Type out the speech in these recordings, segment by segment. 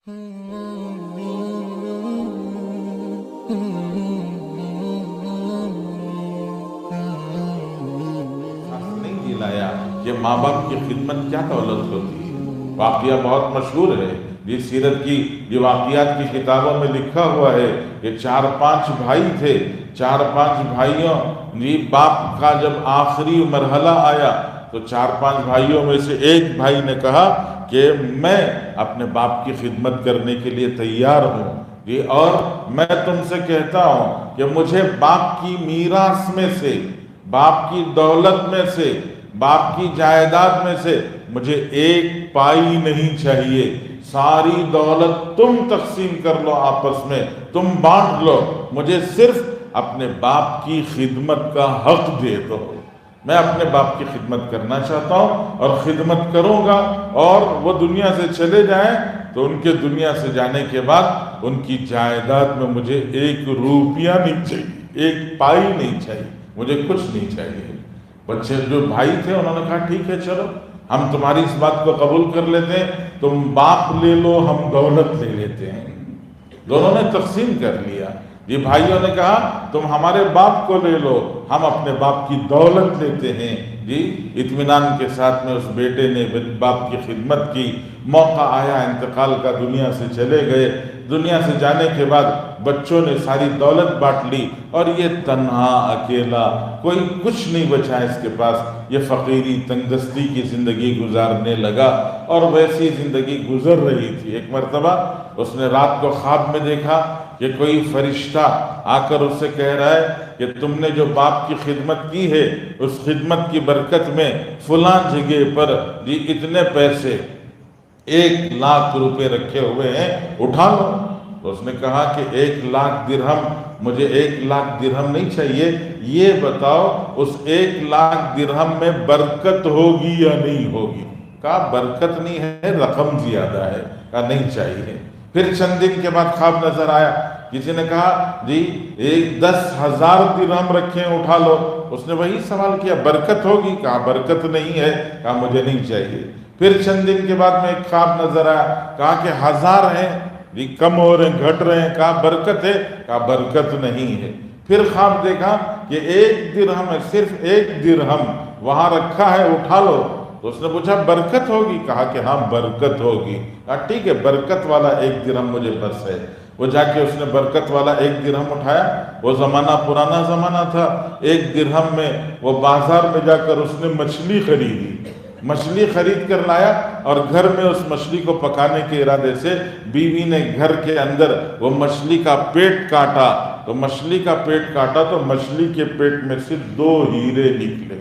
نہیں دلایا کہ ماں باپ کی خدمت کیا دولت ہوتی ہے۔ واقعہ بہت مشہور ہے، یہ سیرت کی یہ واقعات کی کتابوں میں لکھا ہوا ہے کہ 4-5 بھائی تھے، 4-5 بھائیوں باپ کا جب آخری مرحلہ آیا تو 4-5 بھائیوں میں سے ایک بھائی نے کہا کہ میں اپنے باپ کی خدمت کرنے کے لیے تیار ہوں، اور میں تم سے کہتا ہوں کہ مجھے باپ کی میراث میں سے، باپ کی دولت میں سے، باپ کی جائیداد میں سے مجھے ایک پائی نہیں چاہیے، ساری دولت تم تقسیم کر لو، آپس میں تم بانٹ لو، مجھے صرف اپنے باپ کی خدمت کا حق دے دو۔ میں اپنے باپ کی خدمت کرنا چاہتا ہوں اور خدمت کروں گا، اور وہ دنیا سے چلے جائیں تو ان کے دنیا سے جانے کے بعد ان کی جائیداد میں مجھے 1 روپیہ نہیں چاہیے، 1 پائی نہیں چاہیے، مجھے کچھ نہیں چاہیے۔ بچے جو بھائی تھے انہوں نے کہا ٹھیک ہے، چلو ہم تمہاری اس بات کو قبول کر لیتے ہیں، تم باپ لے لو، ہم دولت لے لیتے ہیں۔ دونوں نے تقسیم کر لیا۔ یہ بھائیوں نے کہا تم ہمارے باپ کو لے لو، ہم اپنے باپ کی دولت لیتے ہیں۔ اطمینان کے ساتھ میں اس بیٹے نے باپ کی خدمت کی، موقع آیا انتقال کا، دنیا سے چلے گئے۔ دنیا سے جانے کے بعد بچوں نے ساری دولت بانٹ لی، اور یہ تنہا اکیلا، کوئی کچھ نہیں بچا اس کے پاس، یہ فقیری تنگدستی کی زندگی گزارنے لگا، اور ویسی زندگی گزر رہی تھی۔ ایک مرتبہ اس نے رات کو خواب میں دیکھا کہ کوئی فرشتہ آ کر اس سے کہہ رہا ہے کہ تم نے جو باپ کی خدمت کی ہے، اس خدمت کی برکت میں فلاں جگہ پر اتنے پیسے 1,00,000 روپے رکھے ہوئے ہیں، اٹھا لو۔ تو اس نے کہا کہ 1,00,000 درہم، مجھے 1,00,000 درہم نہیں چاہیے، یہ بتاؤ اس 1,00,000 درہم میں برکت ہوگی یا نہیں ہوگی؟ کہا برکت نہیں ہے، رقم زیادہ ہے۔ کہا نہیں چاہیے۔ پھر چند دن کے بعد خواب نظر آیا، کسی نے کہا 10,000 درہم رکھیں، اٹھا لو۔ اس نے وہی سوال کیا برکت ہوگی؟ کہا برکت نہیں ہے۔ کہا مجھے نہیں چاہیے۔ پھر چند دن کے بعد میں ایک خواب نظر آیا، کہا کہ 1,000 ہیں، کم ہو رہے ہیں، گھٹ رہے ہیں۔ کہا برکت ہے؟ کہا برکت نہیں ہے۔ پھر خواب دیکھا کہ 1 درہم ہے، صرف 1 درہم وہاں رکھا ہے، اٹھا لو۔ تو اس نے پوچھا برکت ہوگی؟ کہا کہ ہاں برکت ہوگی۔ کہا ٹھیک ہے، برکت والا 1 درہم مجھے بس ہے۔ وہ جا کے اس نے برکت والا 1 درہم اٹھایا۔ وہ زمانہ پرانا زمانہ تھا، 1 درہم میں وہ بازار میں جا کر اس نے مچھلی خریدی، مچھلی خرید کر لایا، اور گھر میں اس مچھلی کو پکانے کے ارادے سے بیوی نے گھر کے اندر وہ مچھلی کا پیٹ کاٹا۔ تو مچھلی کا پیٹ کاٹا تو مچھلی کے پیٹ میں سے 2 ہیرے نکلے،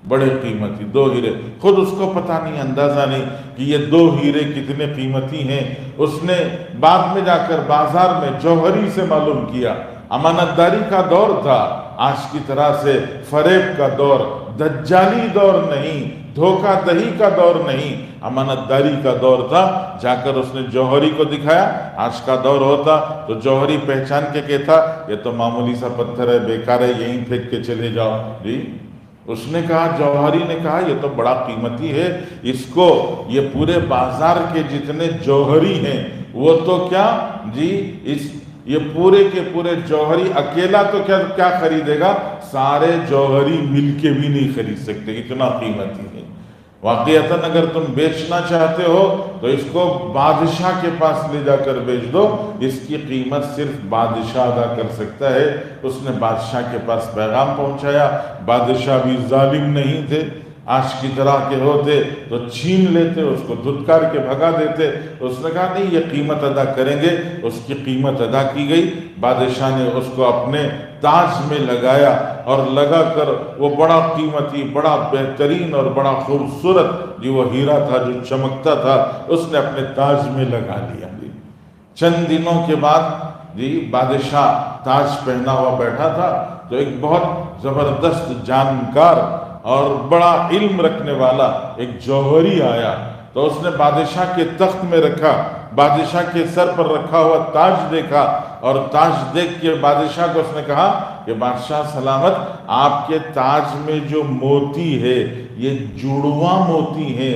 بڑے قیمتی 2 ہیرے۔ خود اس کو پتہ نہیں، اندازہ نہیں کہ یہ 2 ہیرے کتنے قیمتی ہیں۔ اس نے بعد میں جا کر بازار میں جوہری سے معلوم کیا۔ امانت داری کا دور تھا، آج کی طرح سے فریب کا دور، دجالی دور نہیں، دھوکہ دہی کا دور نہیں، امانت داری کا دور تھا۔ جا کر اس نے جوہری کو دکھایا۔ آج کا دور ہوتا تو جوہری پہچان کے کہتا یہ تو معمولی سا پتھر ہے، بیکار ہے، یہیں پھینک کے چلے جاؤ۔ اس نے کہا، جوہری نے کہا یہ تو بڑا قیمتی ہے، اس کو یہ پورے بازار کے جتنے جوہری ہیں وہ تو کیا یہ پورے کے پورے جوہری اکیلا تو کیا خریدے گا، سارے جوہری مل کے بھی نہیں خرید سکتے، اتنا قیمتی ہے۔ واقعتاً اگر تم بیچنا چاہتے ہو تو اس کو بادشاہ کے پاس لے جا کر بیچ دو، اس کی قیمت صرف بادشاہ ادا کر سکتا ہے۔ اس نے بادشاہ کے پاس پیغام پہنچایا۔ بادشاہ بھی ظالم نہیں تھے، آج کی طرح کے ہوتے تو چھین لیتے، اس کو دھتکار کے بھگا دیتے۔ اس نے کہا نہیں، یہ قیمت ادا کریں گے۔ اس کی قیمت ادا کی گئی۔ بادشاہ نے اس کو اپنے تاج میں لگایا، اور لگا کر وہ بڑا قیمتی، بڑا بہترین اور بڑا خوبصورت وہ ہیرا تھا جو چمکتا تھا، اس نے اپنے تاج میں لگا لیا۔ چند دنوں کے بعد بادشاہ تاج پہنا ہوا بیٹھا تھا تو ایک بہت زبردست جانکار اور بڑا علم رکھنے والا ایک جوہری آیا۔ تو اس نے بادشاہ کے تخت میں رکھا، بادشاہ کے سر پر رکھا ہوا تاج دیکھا، اور تاج دیکھ کے بادشاہ کو اس نے کہا کہ بادشاہ سلامت، آپ کے تاج میں جو موتی ہے یہ جڑواں موتی ہیں،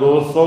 200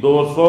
200